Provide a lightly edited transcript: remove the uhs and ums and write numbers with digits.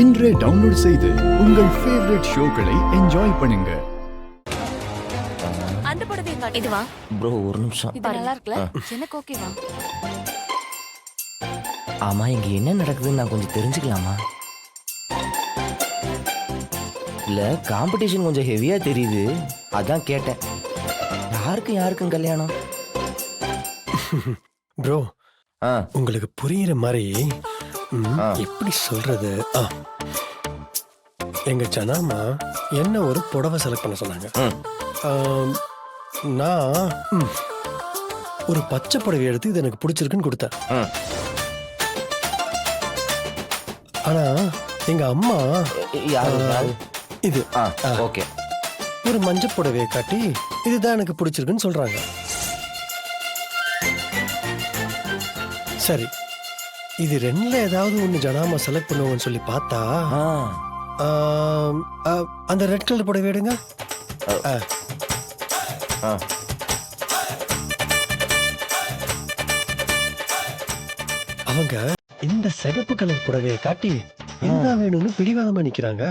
இன்றே டவுன்லோட் செய்து உங்கள் ஃபேவரட் ஷோக்களை என்ஜாய் பண்ணுங்க. அந்த புடவை காட்டு. இதுவா ப்ரோ ஒரு நிமிஷம். இது நல்லா இருக்குல்ல? எனக்கு ஓகேவா? ஆமா இங்க என்ன நடக்குதுன்னு நான் கொஞ்சம் தெரிஞ்சுக்கலாமா? இல்ல காம்படிஷன் கொஞ்சம் ஹெவியா தெரியுது, அதான் கேட்டேன். யாருக்கும் கல்யாணம்? ப்ரோ ஆ உங்களுக்கு புரியுற மாதிரி எப்படி சொல்றது, எங்க ஜனாமா என்ன ஒரு புடவை செலக்ட் பண்ண சொன்னாங்க. நான் ஒரு பச்சை புடவை எடுத்து இது எனக்கு பிடிச்சிருக்குன்னு கொடுத்தேன். ஆனா எங்க அம்மா யாரு? இது ஓகே ஒரு மஞ்சள் புடவையை காட்டி இதுதான் எனக்கு பிடிச்சிருக்குன்னு சொல்றாங்க. சரி, இது ரெண்டுல ஏதாவது ஒண்ணு ஜனாமா செலக்ட் பண்ணுவோம்னு சொல்லி பார்த்தா அந்த ரெட் கலர் புடவை எடுங்க. அவங்க இந்த சிகப்பு கலர் புடவையை காட்டி என்ன வேணும்னு பிடிவாதமா நிக்கிறாங்க.